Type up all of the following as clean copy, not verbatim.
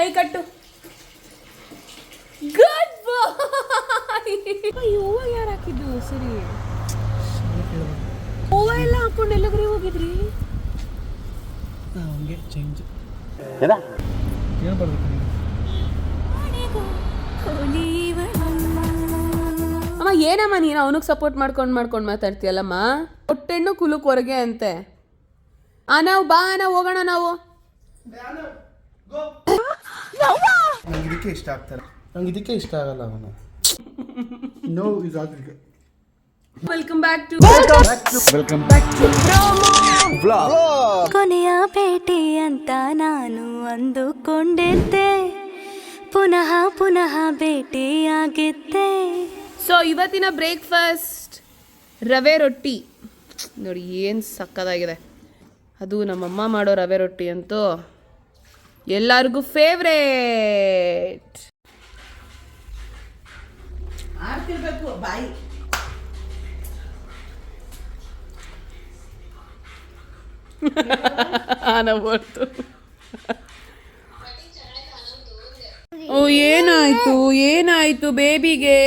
ಕೈ ಕಟ್ಟು. ಗುಡ್ ಬಾಯ್. ಹೂವ ಯಾರು ಹಾಕಿದ್ದು? ಸರಿ, ಹೂವ ಎಲ್ಲ ಹಾಕೊಂಡು ಎಲ್ಲಗ್ರಿ ಹೋಗಿದ್ರಿ? ಹಂಗೆ ಚೇಂಜ್ ಅಮ್ಮ ಏನಮ್ಮ ನೀನು ಅವನಿಗೆ ಸಪೋರ್ಟ್ ಮಾಡ್ಕೊಂಡು ಮಾತಾಡ್ತೀಯಲ್ಲಮ್ಮ. ಹೊಟ್ಟೆಣ್ಣು ಕುಲುಕ್ ಹೊರಗೆ ಅಂತೆ. ನಾವು ಬಾ ಹೋಗೋಣ ನಾವು. ನಂಗೆ ಇದಕ್ಕೆ ಇಷ್ಟ ಆಗ್ತಾರೆ, ನಂಗೆ ಇದಕ್ಕೆ ಇಷ್ಟ ಆಗಲ್ಲ ಅವನು. ನೋ ಇಸ್ ಆದ್ರಿಗೆ. ವೆಲ್ಕಮ್ ಬ್ಯಾಕ್ ಟು ಕೊನೆಯ ಭೇಟಿ ಅಂತ ನಾನು ಅಂದುಕೊಂಡಿದ್ದೆ, ಪುನಃ ಪುನಃ ಭೇಟಿಯಾಗಿದ್ದೆ. ಸೊ ಇವತ್ತಿನ ಬ್ರೇಕ್ಫಾಸ್ಟ್ ರವೆ ರೊಟ್ಟಿ ನೋಡಿ, ಏನು ಸಕ್ಕದಾಗಿದೆ. ಅದು ನಮ್ಮಮ್ಮ ಮಾಡೋ ರವೆ ರೊಟ್ಟಿ ಅಂತೂ ಎಲ್ಲರಿಗೂ ಫೇವ್ರೇಟ್. ಆಡ್ತಿರ್ಬೇಕು ಬಾಯಿ. ನವ್ವರ್ತು. ಓ ಏನಾಯ್ತು ಬೇಬಿಗೆ?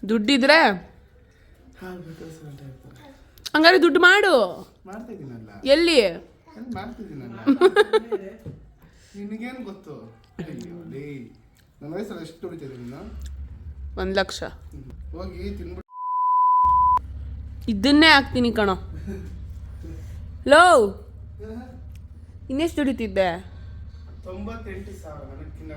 ದುಡ್ಡಿದ್ರೆ ಹಂಗಾರೆ ದುಡ್ಡು ಮಾಡು. ಮಾಡ್ತಿದ್ದೀನಲ್ಲ, ಎಲ್ಲಿ ಮಾಡ್ತಿದ್ದೀನಲ್ಲ. ನಿನಗೇನು ಗೊತ್ತು? ನನ್ನ ವಯಸ್ಸಲ್ಲಿ ಎಷ್ಟು ದುಡಿತಿದ್ದೆ ನೀನು? 1 ಲಕ್ಷ. ಹೋಗಿ ತಿನ್ಬಿಟ್ಟು ಇದನ್ನೇ ಹಾಕ್ತೀನಿ ಕಣೋ. ಲೋ ಇನ್ನೆಷ್ಟು ದುಡಿತಿದ್ದೆ? 98,000 ನನಕ್ಕಿನ್ನ.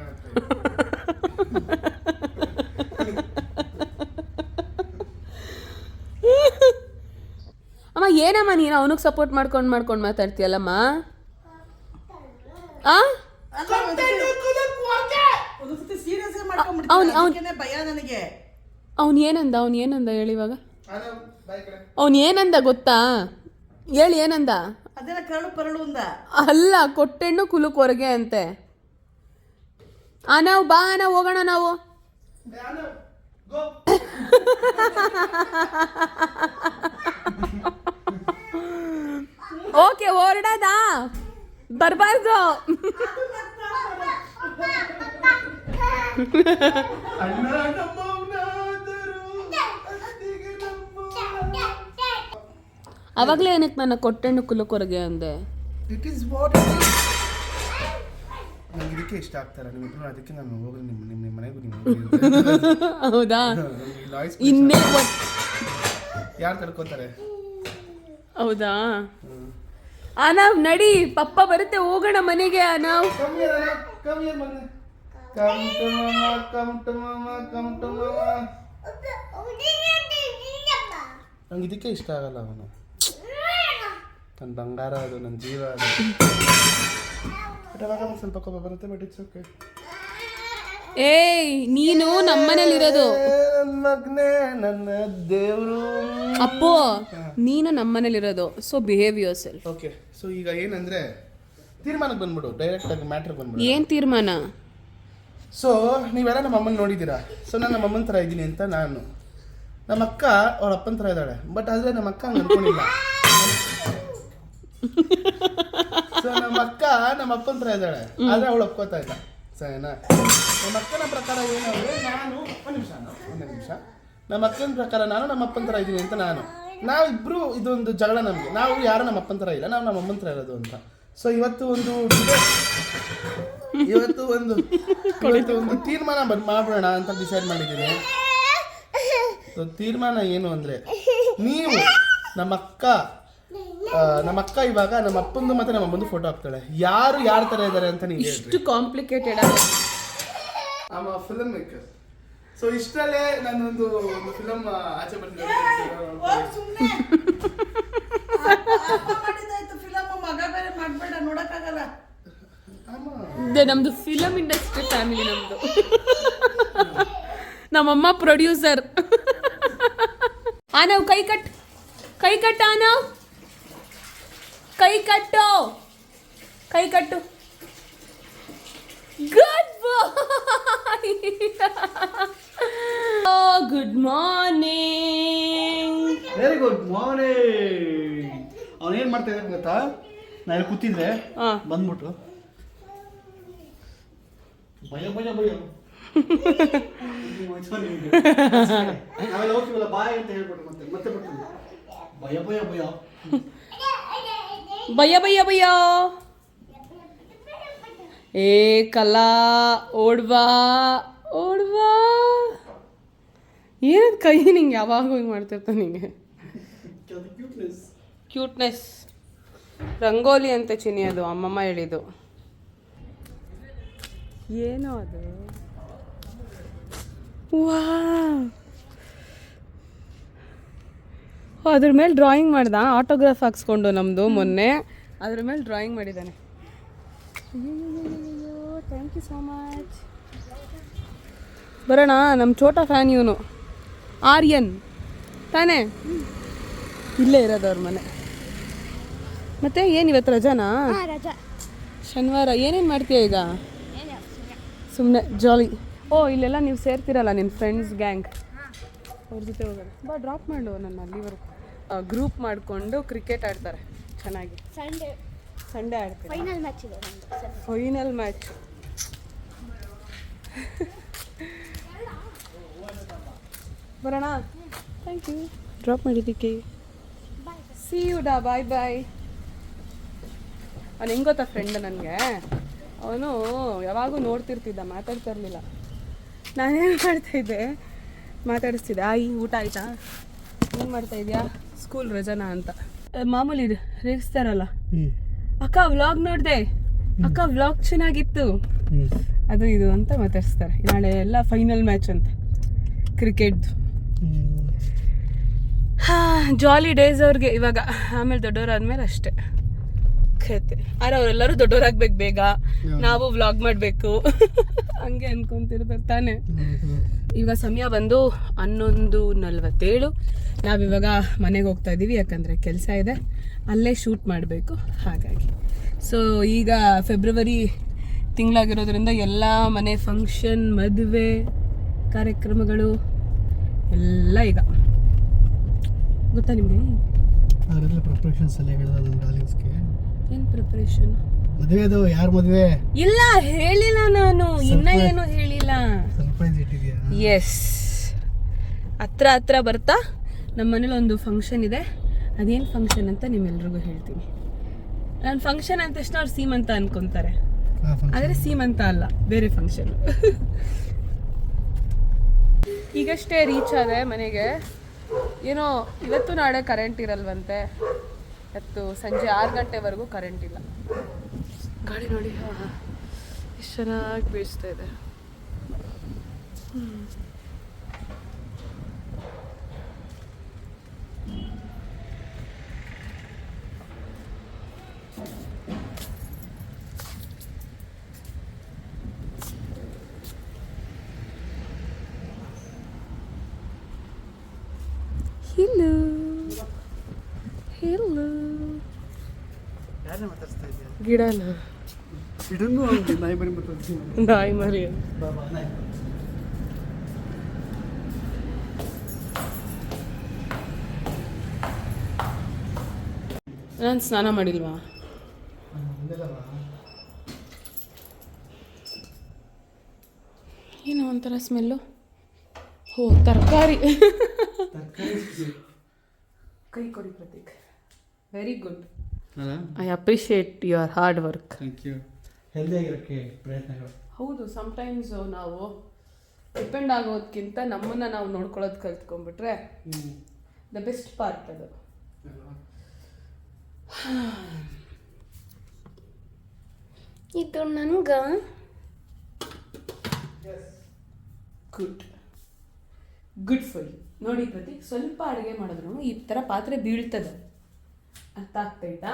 ಅಮ್ಮ ಏನಮ್ಮ ನೀನು ಅವನಿಗೆ ಸಪೋರ್ಟ್ ಮಾಡ್ಕೊಂಡು ಮಾತಾಡ್ತೀಯಲ್ಲಮ್ಮ. ಅವನು ಏನಂದ ಹೇಳಿ ಇವಾಗ. ಅವನು ಏನಂದ ಗೊತ್ತಾ? ಹೇಳಿ ಏನಂದ? ಅಲ್ಲ, ಕೊಟ್ಟೆಣ್ಣು ಕುಲುಕ್ ಹೊರಗೆ ಅಂತೆ. ನಾವು ಬಾ ಹೋಗೋಣ ನಾವು. ಓಕೆ, ಹೊರಡದ ಬರ್ಬಾರ್ದು. ಅವಾಗಲೇ ಏನಕ್ಕೆ ನನ್ನ ಕೊಟ್ಟೆಣ್ಣು ಕುಲುಕೊರಗೆ ಅಂದೆ? ಇಟ್ ಈಸ್ ವಾಟ್ ನಂಗೆ ಇದಕ್ಕೆ ಇಷ್ಟ ಆಗ್ತಾರೆ ನಿಮ್ಮಿಬ್ರು. ಅದಕ್ಕೆ ನಾನು ಹೋಗಿ ನಿಮ್ಮ ಮನೆಗೂ ನಿಮ್ಮ ಹೌದಾ? ಇನ್ನೇ ಯಾರು ತಡ್ಕೋತಾರೆ? ಹೌದಾ? ನಾವು ನಡಿ, ಪಪ್ಪ ಬರುತ್ತೆ, ಹೋಗೋಣ ಮನೆಗೆ. ನಾವು ನಂಗೆ ಇದಕ್ಕೆ ಇಷ್ಟ ಆಗಲ್ಲ ಅವನು. ನನ್ನ ಬಂಗಾರ ಅದು, ನನ್ನ ಜೀವ ಅದು. ಸ್ವಲ್ಪ ಕೋಪ ಬರುತ್ತೆ, ಬಟ್ ಇಟ್ಸ್ ಓಕೆ. ಏಯ್, ನೀನು ನಮ್ಮನೇಲಿರೋದು. ಮಗನೇ, ನನ್ನ ದೇವರು. ಅಪ್ಪೋ, ನೀನು ನಮ್ಮನೇಲಿರೋದು. So behave yourself. Okay. So ಈಗ ಏನಂದ್ರೆ ತೀರ್ಮಾನಕ್ಕೆ ಬಂದ್ಬಿಡು, ಡೈರೆಕ್ಟ್ ಆಗಿ ಮ್ಯಾಟ್ರಿಗೆ ಬಂದ್ಬಿಡು. ಏನು ತೀರ್ಮಾನ? ಸೊ ನೀವೆಲ್ಲ ನಮ್ಮ ಅಮ್ಮನ ನೋಡಿದ್ದೀರಾ. ಸೊ ನಾನು ನಮ್ಮ ಅಮ್ಮನ ಥರ ಇದ್ದೀನಿ ಅಂತ ನಾನು. ನಮ್ಮ ಅಕ್ಕ ಅವಳ ಅಪ್ಪನ ಥರ ಇದ್ದಾಳೆ, ಬಟ್ ಆದರೆ ನಮ್ಮ ಅಕ್ಕ ಹಂಗೆ ಅನ್ಕೊಂಡಿಲ್ಲ. ಸೊ ನಮ್ಮ ಅಕ್ಕ ನಮ್ಮ ಅಪ್ಪನ ಥರ ಇದ್ದಾಳೆ, ಆದರೆ ಅವಳು ಒಪ್ಕೋತಾ ಇಲ್ಲ. ಸರಿನಾ? ನಮ್ಮ ಅಕ್ಕನ ಪ್ರಕಾರ ಏನಂದರೆ ನಾನು ಒಂದು ನಿಮಿಷ ನಮ್ಮ ಅಕ್ಕನ ಪ್ರಕಾರ ನಾನು ನಮ್ಮ ಅಪ್ಪನ ಥರ ಇದ್ದೀನಿ ಅಂತ ನಾವಿಬ್ಬರು ಇದೊಂದು ಜಗಳ ನಮಗೆ. ನಾವು ಯಾರು ನಮ್ಮ ಅಪ್ಪನ ಥರ ಇಲ್ಲ, ನಾವು ನಮ್ಮ ಅಮ್ಮನ ಥರ ಇರೋದು ಅಂತ. ಸೊ ಇವತ್ತು ಒಂದು ತೀರ್ಮಾನ ಮಾಡೋಣ ಅಂತ ಡಿಸೈಡ್ ಮಾಡಿದ್ದೀನಿ. ಸೊ ತೀರ್ಮಾನ ಏನು ಅಂದರೆ, ನೀವು ನಮ್ಮ ಅಕ್ಕ ಇವಾಗ ನಮ್ಮ ಅಪ್ಪಂದು ಮತ್ತೆ ನಮ್ಮ ಅಮ್ಮಂದು ಫೋಟೋ ಹಾಕ್ತಾಳೆ. ಯಾರು ಯಾರ ಥರ ಇದ್ದಾರೆ ಅಂತ ನೀವು ಇಷ್ಟು ಕಾಂಪ್ಲಿಕೇಟೆಡ್ ಆಮ ಫಿಲಮ್ ಮೇಕರ್. ಸೊ ಇಷ್ಟರಲ್ಲೇ ನಾನೊಂದು ಫಿಲಮ್ ಆಚೆ ಬರ್ತೀನಿ. ನಮ್ದು ಫಿಲಮ್ ಇಂಡಸ್ಟ್ರಿ ಫ್ಯಾಮಿಲಿ ನಮ್ದು. ನಮ್ಮಮ್ಮ ಪ್ರೊಡ್ಯೂಸರ್. ನಾವು ಕೈ ಕಟ್ಟು ನಾವು ಕೈ ಕಟ್ಟು good boy. Good morning. Very good morning. ಅವನೇನು ಮಾಡ್ತಾ ಇದ್ದಾನೆ ಗೊತ್ತಾ, ನಾನು ಇಲ್ಲಿ ಕೂತಿದ್ರೆ ಬಂದ್ಬಿಟ್ಟು ಭಯ ಭಯ ಭಯ ನಾವೆಲ್ಲ ಹೋಗ್ತೀವಲ್ಲ ಬಾಯ್ ಅಂತ ಹೇಳ್ಬಿಟ್ಟು ಮತ್ತೆ ಮತ್ತೆ ಬರ್ತೀವಿ ಭಯ ಭಯ ಭಯ ಭಯ ಭಯ ಭಯ. ಏ ಕಲಾ ಓಡ್ವಾ ಓಡ್ವಾ. ಏನದು ಕೈ ನಿಂಗೆ ಯಾವಾಗ ಹಿಂಗೆ ಮಾಡ್ತಿರ್ತಾನೆ ನಿಂಗೆ. ಕ್ಯೂಟ್ನೆಸ್. ರಂಗೋಲಿ ಅಂತ ಚಿನಿ ಅದು ಅಮ್ಮಮ್ಮ ಹೇಳಿದ್ದು. ಏನೋ ಅದು. ವಾ, ಅದ್ರ ಮೇಲೆ ಡ್ರಾಯಿಂಗ್ ಮಾಡ್ದ. ಆಟೋಗ್ರಾಫ್ ಹಾಕ್ಸ್ಕೊಂಡು ನಮ್ಮದು ಮೊನ್ನೆ ಅದ್ರ ಮೇಲೆ ಡ್ರಾಯಿಂಗ್ ಮಾಡಿದ್ದಾನೆ. Thank you so much. ಬರೋಣ, ನಮ್ಮ ಚೋಟಾ ಫ್ಯಾನ್ ಇವನು. ಆರ್ಯನ್ ತಾನೇ, ಇಲ್ಲೇ ಇರೋದು ಅವ್ರ ಮನೆ. ಮತ್ತೆ ಏನು ಇವತ್ತು ರಜಾನಾ? ಶನಿವಾರ. ಏನೇನು ಮಾಡ್ತೀಯ ಈಗ? ಸುಮ್ಮನೆ ಜಾಲಿ. ಓ, ಇಲ್ಲೆಲ್ಲ ನೀವು ಸೇರ್ತಿರಲ್ಲ ನಿನ್ನ ಫ್ರೆಂಡ್ಸ್ ಗ್ಯಾಂಗ್, ಅವ್ರ ಜೊತೆ ಹೋಗೋಣ. ಬಾ, ಡ್ರಾಪ್ ಮಾಡು ನನ್ನ ಅಲ್ಲಿವರೆಗೂ. ಗ್ರೂಪ್ ಮಾಡಿಕೊಂಡು ಕ್ರಿಕೆಟ್ ಆಡ್ತಾರೆ ಚೆನ್ನಾಗಿ. ಸಂಡೇ ಆಡ್ತೀವಿ. Final match. ಬರೋಣ. ಥ್ಯಾಂಕ್ ಯು ಡ್ರಾಪ್ ಮಾಡಿದ್ದಕ್ಕೆ. ಸಿ ಯು ಡಾ. ಬಾಯ್ ಬಾಯ್. ಅವ್ನು ಹೆಂಗೆ ಗೊತ್ತಾ ಫ್ರೆಂಡ್ ನನಗೆ, ಅವನು ಯಾವಾಗೂ ನೋಡ್ತಿರ್ತಿದ್ದ, ಮಾತಾಡ್ತಾ ಇರಲಿಲ್ಲ. ನಾನೇನು ಮಾಡ್ತಾಯಿದ್ದೆ, ಮಾತಾಡಿಸ್ತಿದ್ದೆ. ಆಯಿ ಊಟ ಆಯಿತಾ, ಏನು ಮಾಡ್ತಾಯಿದ್ಯಾ, ಸ್ಕೂಲ್ ರಜಾನಾ ಅಂತ ಮಾಮೂಲಿ ರೇಗಿಸ್ತಾರಲ್ಲ. ಅಕ್ಕ ವ್ಲಾಗ್ ನೋಡಿದೆ, ಅಕ್ಕ ವ್ಲಾಗ್ ಚೆನ್ನಾಗಿತ್ತು, ಅದು ಇದು ಅಂತ ಮಾತಾಡಿಸ್ತಾರೆ. ನಾಳೆ ಎಲ್ಲ ಫೈನಲ್ ಮ್ಯಾಚ್ ಅಂತ ಕ್ರಿಕೆಟ್ದು. ಜಾಲಿ ಡೇಸ್ ಅವ್ರಿಗೆ ಇವಾಗ. ಆಮೇಲೆ ದೊಡ್ಡವರಾದ್ಮೇಲೆ ಅಷ್ಟೇ ಕತೆ. ಆದ್ರೆ ಅವರೆಲ್ಲರೂ ದೊಡ್ಡವರಾಗ್ಬೇಕು ಬೇಗ, ನಾವು ವ್ಲಾಗ್ ಮಾಡಬೇಕು ಹಂಗೆ ಅನ್ಕೊಂತಿರ್ತಾರೆ ತಾನೆ. ಈಗ ಸಮಯ ಬಂದು 11:47. ನಾವಿವಾಗ ಮನೆಗೆ ಹೋಗ್ತಾ ಇದ್ದೀವಿ, ಯಾಕಂದರೆ ಕೆಲಸ ಇದೆ, ಅಲ್ಲೇ ಶೂಟ್ ಮಾಡಬೇಕು. ಹಾಗಾಗಿ ಸೊ ಈಗ ಫೆಬ್ರವರಿ ತಿಂಗಳಾಗಿರೋದ್ರಿಂದ ಎಲ್ಲ ಮನೆ ಫಂಕ್ಷನ್, ಮದುವೆ ಕಾರ್ಯಕ್ರಮಗಳು ಎಲ್ಲ ಈಗ ಗೊತ್ತಾ ನಿಮಗೆ. ಅದರೆಲ್ಲ ಪ್ರಿಪ್ರೇಷನ್ಸ್ ಎಲ್ಲ ಹೇಳಿದ ಡಾರ್ಲಿಂಗ್ಸ್ಗೆ. ಏನು ಪ್ರಿಪ್ರೇಷನ್? ಮದುವೆದು ಯಾರು ಮದುವೆ ಇಲ್ಲ ಹೇಳಿಲ್ಲ ನಾನು, ಇನ್ನ ಏನು ಹೇಳಿಲ್ಲ. ಸರ್ಪ್ರೈಸ್ ಇಟ್ಟಿದ್ಯಾ? ಎಸ್, ಹತ್ರ ಬರ್ತಾ ನಮ್ಮ ಮನೇಲಿ ಒಂದು ಫಂಕ್ಷನ್ ಇದೆ. ಅದೇನು ಫಂಕ್ಷನ್ ಅಂತ ನಿಮ್ಮೆಲ್ರಿಗೂ ಹೇಳ್ತೀನಿ. ನಾನು ಫಂಕ್ಷನ್ ಅಂದ ತಕ್ಷಣ ಅವ್ರು ಸೀಮಂತ ಅನ್ಕೊಂತಾರೆ, ಆದರೆ ಸೀಮಂತ ಅಲ್ಲ, ಬೇರೆ ಫಂಕ್ಷನ್. ಈಗಷ್ಟೇ ರೀಚ್ ಆದೆ ಮನೆಗೆ. ಏನೋ ಇವತ್ತು ನಾಳೆ ಕರೆಂಟ್ ಇರಲ್ವಂತೆ. ಇವತ್ತು ಸಂಜೆ 6 ಗಂಟೆವರೆಗೂ ಕರೆಂಟ್ ಇಲ್ಲ. ಗಾಡಿ ನೋಡಿ ಎಷ್ಟು ಚೆನ್ನಾಗಿ ಬೀಳಿಸ್ತಾ ಇದೆ. Hello. Hello. ಯಾರನ್ನ ಮಾತಾಡ್ಸ್ತಾ ಇದೆಯಾ? ಗಿಡನ ಇಡನ್ನು ನಾಯಿ ಬರಿ ಬರ್ತೀನಿ. ನಾಯಿ ಮರಿ. ಬಾಬಾ ನಾಯಿ. ನಾನು ಸ್ನಾನ ಮಾಡಿಲ್ವಾ? ಏನೋ ಒಂಥರ ಸ್ಮೆಲ್ಲು. ಓ, ತರಕಾರಿ. ಕೈ ಕೊಡಿ Prateek. Very good. I appreciate your hard work. Thank you. ಹೆಲ್ದಿಯಾಗಿರೋಕ್ಕೆ ಪ್ರಯತ್ನಗಳು. ಹೌದು, ಸಮ್ಟೈಮ್ಸ್ ನಾವು ಡಿಪೆಂಡ್ ಆಗೋದಕ್ಕಿಂತ ನಮ್ಮನ್ನು ನಾವು ನೋಡ್ಕೊಳ್ಳೋದು ಕಲ್ತ್ಕೊಂಡ್ಬಿಟ್ರೆ ದ ಬೆಸ್ಟ್ ಪಾರ್ಟ್ ಅದು. ಇದು ನನಗೆ ಗುಡ್ ಫಾರ್ ಯು. ನೋಡಿ ಪ್ರತೀಕ್, ಸ್ವಲ್ಪ ಅಡುಗೆ ಮಾಡಿದ್ರು ಈ ಥರ ಪಾತ್ರೆ ಬೀಳ್ತದೆ, ಅರ್ಥ ಆಗ್ತೈತಾ?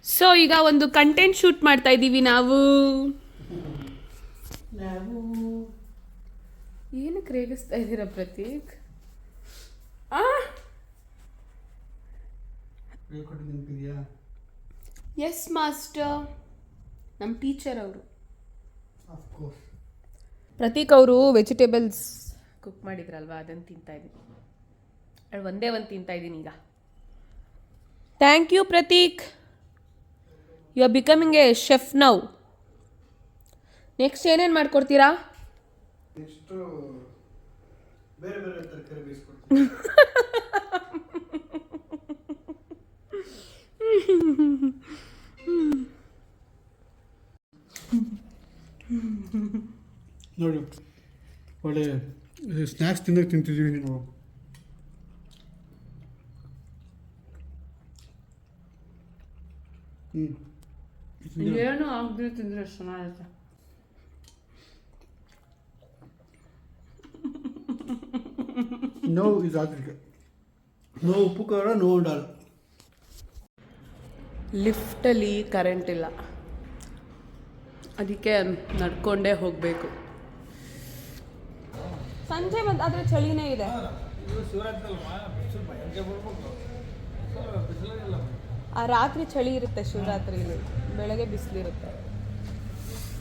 ಸೊ ಈಗ ಒಂದು ಕಂಟೆಂಟ್ ಶೂಟ್ ಮಾಡ್ತಾ ಇದ್ದೀವಿ ನಾವು. ಏನಕ್ಕೆ ರೇಗಿಸ್ತಾ ಇದ್ದೀರಾ ಪ್ರತೀಕ್? ಎಸ್ ಮಾಸ್ಟರ್, ನಮ್ಮ ಟೀಚರ್ ಅವರು. ಪ್ರತೀಕ್ ಅವರು ವೆಜಿಟೇಬಲ್ಸ್ ಕುಕ್ ಮಾಡಿದ್ರಲ್ವ ಅದನ್ನು ತಿಂತಾಯಿದ್ದೀನಿ. ಅದು ಒಂದೇ ಒಂದು ತಿಂತಾಯಿದ್ದೀನಿ ಈಗ. Thank you Prateek, you are becoming a chef now. Next ಏನೇನು ಮಾಡ್ಕೊಡ್ತೀರಾ? ನೆಕ್ಸ್ಟು ಬೇರೆ ಬೇರೆ ತರಕಾರಿ ಬೇಯಿಸ್ಕೊಡ್ತೀನಿ. ನೋಡಿ ಒಳ್ಳೆ ಸ್ನ್ಯಾಕ್ಸ್ ತಿನ್ನೋಕೆ ತಿಂತಿದ್ದೀವಿ ನೀವು. ಏನು ಆಗದೆ ತಿಂದರೆ ಚೆನ್ನಾಗಿರುತ್ತೆ. ನೋ ಇದು ಆದ್ರಿಗೆ ನೋ ಉಪ್ಪು ಖಾರ ನೋ ಡಾಲ್. ಲಿಫ್ಟಲ್ಲಿ ಕರೆಂಟ್ ಇಲ್ಲ, ಅದಕ್ಕೆ ನಡ್ಕೊಂಡೇ ಹೋಗಬೇಕು. ಸಂಜೆ ಬಂದು ಆದರೆ ಚಳಿನೇ ಇದೆ. ಆ ರಾತ್ರಿ ಚಳಿ ಇರುತ್ತೆ ಶಿವರಾತ್ರಿಲಿ, ಬೆಳಗ್ಗೆ ಬಿಸಿಲಿರುತ್ತೆ.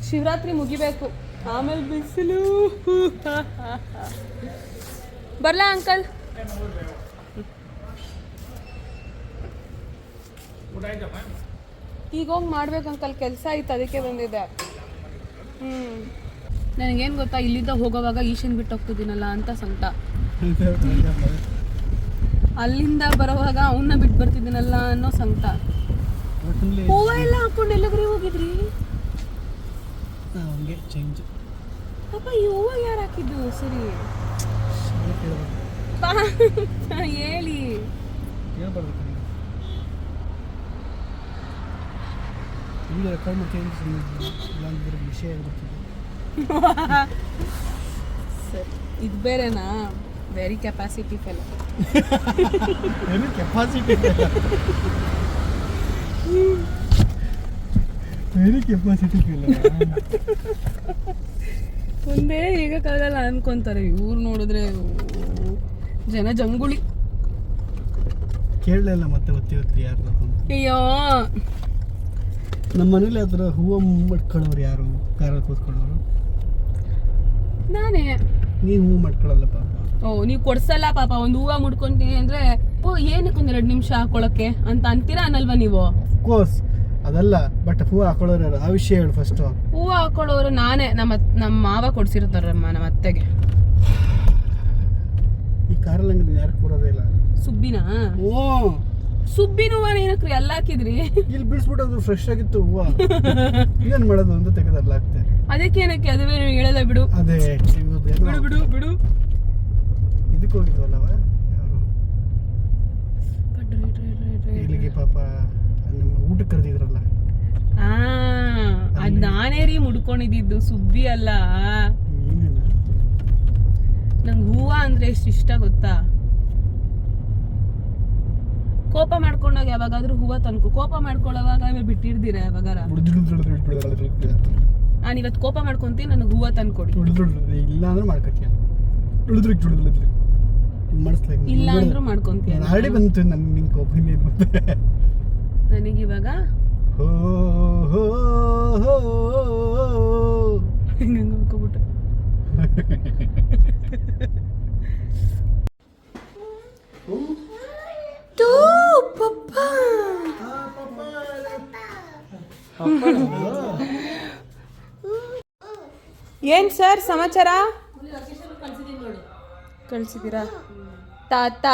ಶಿವರಾತ್ರಿ ಮುಗಿಬೇಕು, ಆಮೇಲೆ ಬಿಸಿಲು. ಬರ್ಲಾ ಅಂಕಲ್? ಈಗ ಹೋಗಿ ಮಾಡ್ಬೇಕು ಅಂಕಲ್, ಕೆಲಸ ಇತ್ತು ಅದಕ್ಕೆ ಬಂದಿದ್ದೆ. ನನಗೇನು ಗೊತ್ತಾ, ಇಲ್ಲಿಂದ ಹೋಗೋವಾಗ ಈಶನ್ ಬಿಟ್ಟು ಹೋಗ್ತಿದ್ದೀನಲ್ಲ ಅಂತ ಸಂಕಟ. ಅಲ್ಲಿಂದ ಬರೋವಾಗ ಅವನ್ನ ಬಿಟ್ಟು ಬರ್ತಿದ್ದೀನಲ್ಲ ಅನ್ನೋ ಸಂಕಟ. ಹೂವು ಎಲ್ಲ ಹಾಕೊಂಡು ಎಲ್ಲಗ್ರಿ ಹೋಗಿದ್ರಿ? ಚೇಂಜ್ ಪಾಪ ಈ ಹೂವು ಯಾರು ಹಾಕಿದ್ದು? ಸರಿ ಹೇಳಿ. ವಿಷಯ ಸರಿ, ಇದು ಬೇರೆನಾ? ವೆರಿ ಕೆಪಾಸಿಟಿ ಫೆಲ್. ಕೆಪಾಸಿಟಿ ವೆರಿ ಕೆಪಾಸಿಟಿ ಒಂದೇ ಹೇಗಕ್ಕಾಗಲ್ಲ ಅನ್ಕೊಂತಾರೆ ಇವ್ರು. ನೋಡಿದ್ರೆ ಜನ ಜಂಗುಳಿ. ಕೇಳಲಿಲ್ಲ ಮತ್ತೆ ಒತ್ತಿ ಯಾರು? ಅಯ್ಯೋ, ನಮ್ಮ ಮನೇಲಿ ಆ ಥರ ಹೂವು ಮಟ್ಕೊಳ್ಳೋರು ಯಾರು? ಕಾರಲ್ಲಿ ಕೂತ್ಕೊಳ್ಳೋರು ನಾನೇ. ನೀವು ಹೂವು ಮಟ್ಕೊಳ್ಳಲ್ಲ ಪಾಪ. ಓ, ನೀವು ಕೊಡ್ಸಲ್ಲ ಪಾಪ. ಒಂದು ಹೂವು ಮುಡ್ಕೊಂತೀನಿ ಅಂದ್ರೆ ಓ ಏನಕ್ಕೆ 1-2 ನಿಮಿಷ ಹಾಕೊಳಕ್ಕೆ ಅಂತ ಅಂತೀರಾ ಅನ್ನಲ್ವಾ ನೀವು? ಕೋರ್ಸ್ ಅದಲ್ಲ, ಬಟ್ ಹೂವು ಹಾಕೊಳ್ಳೋರು ಯಾರು? ಆ ವಿಷಯ ಹೇಳು ಫಸ್ಟ್. ಹೂವು ಹಾಕೊಳ್ಳೋರು ನಾನೇ. ನಮ್ಮ ಮಾವ ಕೊಡ್ಸಿರ್ತಾರಮ್ಮ ನಮ್ಮ ಅತ್ತೆಗೆ. ಈ ಕಾರಲ್ಲಿ ಹಂಗೆ ಯಾರು ಕೂರೋದೇ ಇಲ್ಲ. ಸುಬ್ಬಿನಾ? ಓ, ಸುಬ್ಬಿನ ಹೂವನ ಏನಕ್ರಿ ಎಲ್ಲ ಹಾಕಿದ್ರಿ? ಇಲ್ಲಿ ಬಿಡಿಸ್ಬಿಟ್ಟು ಫ್ರೆಶ್ ಆಗಿತ್ತು ಹೂವು. ಏನ್ ಮಾಡೋದು ಅಂತ ತೆಗೆದಲ್ಲ ಆಗ್ತದೆ. ಅದಕ್ಕೆ ಏನಕ್ಕೆ? ಅದುವೇ ಹೇಳಲ್ಲ ಬಿಡು. ಅದೇ ಬಿಡು ಬಿಡು ಬಿಡು. ಇದಕ್ಕೆ ಹೋಗಿದ್ವಲ್ಲವ ಯಾರು ಇಲ್ಲಿಗೆ ಪಾಪ ನಮ್ಮ ಊಟಕ್ಕೆ ಕರೆದಿದ್ರಲ್ಲ. ಅದ್ ನಾನೇ ರೀ ಮುಡ್ಕೊಂಡಿದ್ದು, ಸುಬ್ಬಿ ಅಲ್ಲ. ಏನೇನ ನಂಗೆ ಹೂವ ಅಂದ್ರೆ ಎಷ್ಟು ಇಷ್ಟ ಗೊತ್ತಾ? ಕೋಪ ಮಾಡ್ಕೊಂಡಾಗ ಯಾವಾಗಾದ್ರೂ ಹೂವ ತನ್ಕು. ಕೋಪ ಮಾಡ್ಕೊಳ್ಳೋವಾಗ ಬಿಟ್ಟಿರ್ತೀರ ಯಾವಾಗಾರ? ನಾನು ಇವತ್ತು ಕೋಪ ಮಾಡ್ಕೊಂತೀನಿ, ನನಗೆ ಹೂವ ತಂದ್ಕೊಡಿ. ಇಲ್ಲ ಅಂದ್ರೆ ಮಾಡ್ಕೊತೀಯ, ಇಲ್ಲ ಅಂದ್ರೂ ಮಾಡ್ಕೊಂತೀಯ. ಆಲ್ರೆಡಿ ಬಂತು ನನ್ನ ನಿನ್ ಕೋಪ. ನನಗಿವಾಗ ಹಿಂಗೆ ಅನ್ಕೋಬಿಟ್ಟೆ. ಏನ್ ಸರ್ ಸಮಾಚಾರ? ಕಳ್ಸಿದ್ದೀರಾ? ತಾತ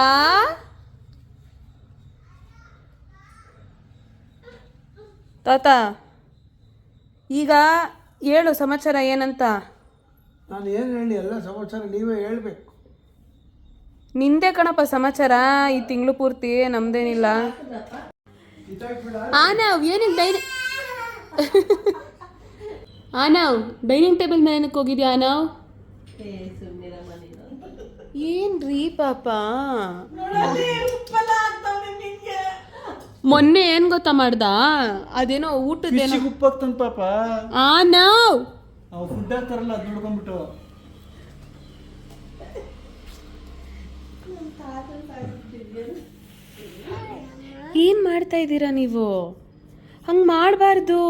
ತಾತ ಈಗ ಹೇಳು ಸಮಾಚಾರ ಏನಂತ. ನಾನು ಏನು ಹೇಳಿ, ಎಲ್ಲ ಸಮಾಚಾರ ನೀವೇ ಹೇಳ್ಬೇಕು. ನಿಂದೆ ಕಣಪ್ಪ ಸಮಾಚಾರ ಈ ತಿಂಗಳು ಪೂರ್ತಿ, ನಮ್ದೇನಿಲ್ಲ. ನಾವು ಏನಕ್ಕೆ ನಾವು ಡೈನಿಂಗ್ ಟೇಬಲ್ ಮೇಲೆ ಏನಕ್ಕೆ ಹೋಗಿದ್ಯಾ? ನಾವು ಏನ್ರೀ ಪಾಪ, ಮೊನ್ನೆ ಏನ್ ಗೊತ್ತಾ ಮಾಡ್ದ? ಅದೇನೋ ಊಟದ್ದೇನೋ ಉಪ್ಪಾಗ್ತಾನ ಪಾಪ. ನಾವು ಫುಡ್ ಹಾಕ್ತಾರಲ್ಲ ಅದು ನೋಡ್ಕೊಂಡ್ಬಿಟ್ಟು. ಏನ್ ಮಾಡ್ತಾ ಇದ್ದೀರಾ ನೀವು? ಹಂಗ್ ಮಾಡಬಾರ್ದು.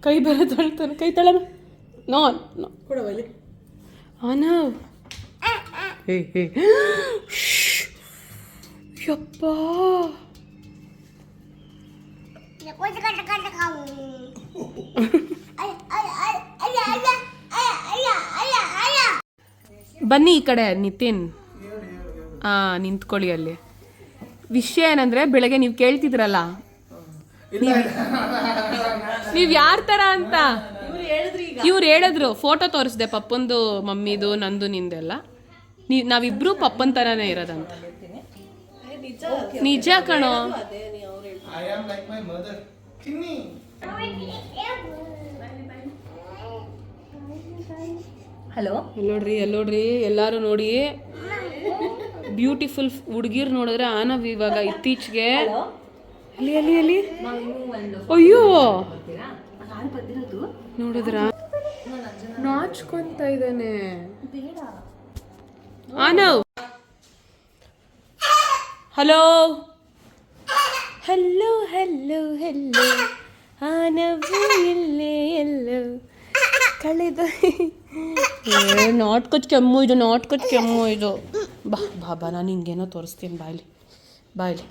ಕೈ ಬೇರೆ ತೊಳ್ತಾನೆ, ಕೈ ತೊಳಮ. ನೋ ನೋ ಕೊಡ ಬೈಲಿ. ಆನವ್ ಹೇ ಹೇ ಯಪ್ಪ ಬನ್ನಿ ಈ ಕಡೆ ನಿತಿನ್. ನಿಂತ್ಕೊಳ್ಳಿ ಅಲ್ಲಿ. ವಿಷಯ ಏನಂದ್ರೆ ಬೆಳಗ್ಗೆ ನೀವು ಕೇಳ್ತಿದ್ರಲ್ಲ ನೀವು ಯಾರ ಥರ ಅಂತ ಇವ್ರು ಹೇಳಿದ್ರು. ಫೋಟೋ ತೋರಿಸ್ದೆ ಪಪ್ಪಂದು, ಮಮ್ಮಿದು, ನಂದು, ನಿಂದೆಲ್ಲ. ನಾವಿಬ್ರು ಪಪ್ಪನ ಥರನೇ ಇರೋದಂತ. ನಿಜ ಕಣೋ. I am like my mother. Chinni. Hello, ಎಲ್ಲೋಡ್ರಿ ಎಲ್ಲೋಡ್ರಿ ಎಲ್ಲರೂ ನೋಡಿ. ಬ್ಯೂಟಿಫುಲ್ ಹುಡುಗಿರ್ ನೋಡಿದ್ರೆ ಆನವ್ ಇವಾಗ ಇತ್ತೀಚೆಗೆ ಅಲ್ಲಿ ಅಲ್ಲಿ ಅಲ್ಲಿ ಅಯ್ಯೋ ನೋಡಿದ್ರ ನಾಚ್ಕೊಂತ ಇದ್ದಾನೆ ಆನವ್. ಹಲೋ ಹಲೋ ಹಲೋ ಹಲೋ ಆನವು ಇಲ್ಲೇ ಎಲ್ಲೋ ಕಳೆದ ನಾಟ್ಕೊಚ್ ಕೆಮ್ಮು ಇದು, ನಾಟ್ಕೊಚ್ ಕೆಮ್ಮು ಇದು. ಬಾ ಬಾ ಬಾ, ನಾನು ಹಿಂಗೇನೋ ತೋರಿಸ್ತೀನಿ. ಬಾಯ್ಲಿ ಬಾಯ್ಲಿ.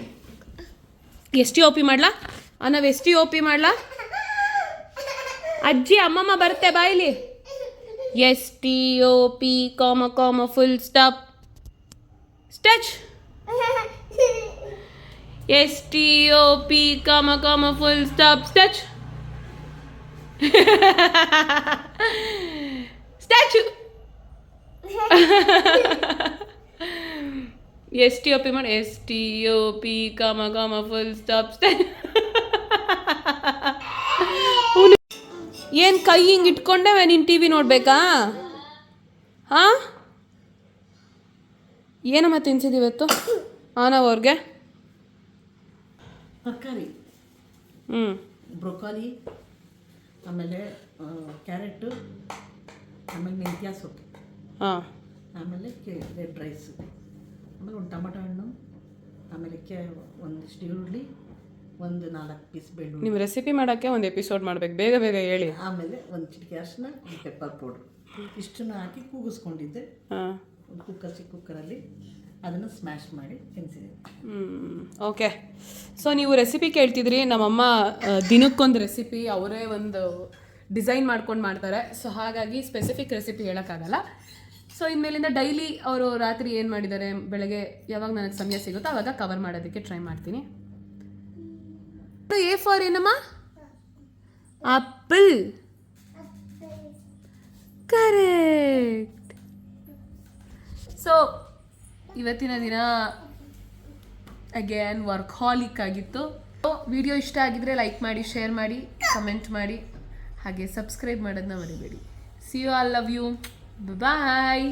ಎಷ್ಟು ಓಪಿ ಮಾಡ್ಲಾ ನಾವು ಎಷ್ಟು ಓಪಿ ಮಾಡ್ಲಾ? ಅಜ್ಜಿ ಅಮ್ಮಮ್ಮ ಬರುತ್ತೆ ಬಾಯ್ಲಿ. STOP ಕಾಮ ಕಾಮ ಫುಲ್ ಸ್ಟಾಪ್ ಸ್ಟಚ್. STOP ಕಾಮ ಕಾಮ ಫುಲ್ ಸ್ಟಾಪ್ ಸ್ಟಚ್ ಸ್ಟ್ಯಾಚು. STOP ಮಾಡಿ. STOP ಕಾಮ ಕಾಮ ಫುಲ್ ಸ್ಟಾಪ್ ಸ್ಟ್ಯಾಚು. ಏನು ಕೈ ಹಿಂಗೆ ಇಟ್ಕೊಂಡೆ ನೀನು TV ನೋಡ್ಬೇಕಾ? ಹಾಂ, ಏನಮ್ಮ ತಿನ್ಸಿದ್ದು ಇವತ್ತು ಆನವ್ ಅವ್ರಿಗೆ? ತರಕಾರಿ, ಬ್ರೊಕಾಲಿ, ಆಮೇಲೆ ಕ್ಯಾರೆಟು, ಆಮೇಲೆ ಮೆಂತ್ಯ ಸೊಪ್ಪು, ಹಾಂ, ಆಮೇಲೆ ರೆಡ್ ರೈಸು, ಆಮೇಲೆ ಒಂದು ಟೊಮಟೊ ಹಣ್ಣು, ಆಮೇಲೆ ಒಂದಿಷ್ಟು ಈರುಳ್ಳಿ, ಒಂದು 4 ಪೀಸ್ ಬೆಳ್ಳುಳ್ಳಿ. ನಿಮ್ಮ ರೆಸಿಪಿ ಮಾಡೋಕ್ಕೆ ಒಂದು ಎಪಿಸೋಡ್ ಮಾಡ್ಬೇಕು, ಬೇಗ ಬೇಗ ಹೇಳಿ. ಆಮೇಲೆ ಒಂದು ಚಿಟಿಕೆ ಅರಿಶಿನ, ಒಂದು ಪೆಪ್ಪರ್ ಪೌಡ್ರ್, ಇಷ್ಟನ್ನು ಹಾಕಿ ಕೂಗಿಸ್ಕೊಂಡಿದ್ದೆ. ಹಾಂ, ಒಂದು ಕುಕ್ಕರಲ್ಲಿ ಅದನ್ನು ಸ್ಮ್ಯಾಶ್ ಮಾಡಿ ತಿನ್ನಿಸಿದೆ. ಓಕೆ. ಸೊ ನೀವು ರೆಸಿಪಿ ಕೇಳ್ತಿದ್ರಿ. ನಮ್ಮಮ್ಮ ದಿನಕ್ಕೊಂದು ರೆಸಿಪಿ ಅವರೇ ಒಂದು ಡಿಸೈನ್ ಮಾಡ್ಕೊಂಡು ಮಾಡ್ತಾರೆ. ಸೊ ಹಾಗಾಗಿ ಸ್ಪೆಸಿಫಿಕ್ ರೆಸಿಪಿ ಹೇಳೋಕ್ಕಾಗಲ್ಲ. ಸೊ ಇನ್ಮೇಲಿಂದ ಡೈಲಿ ಅವರು ರಾತ್ರಿ ಏನು ಮಾಡಿದ್ದಾರೆ, ಬೆಳಗ್ಗೆ ಯಾವಾಗ ನನಗೆ ಸಮಯ ಸಿಗುತ್ತೋ ಆವಾಗ ಕವರ್ ಮಾಡೋದಕ್ಕೆ ಟ್ರೈ ಮಾಡ್ತೀನಿ. A ಫಾರ್ ಏನಮ್ಮ? ಆಪಲ್. ಕರೆಕ್ಟ್. ಸೊ ಇವತ್ತಿನ ದಿನ ಅಗೇನ್ ವರ್ಕ್ಹಾಲಿಕ್ ಆಗಿತ್ತು. ವಿಡಿಯೋ ಇಷ್ಟ ಆಗಿದ್ರೆ ಲೈಕ್ ಮಾಡಿ, ಶೇರ್ ಮಾಡಿ, ಕಮೆಂಟ್ ಮಾಡಿ, ಹಾಗೆ ಸಬ್ಸ್ಕ್ರೈಬ್ ಮಾಡೋದನ್ನ ಮರಿಬೇಡಿ. See you, all love you, bye.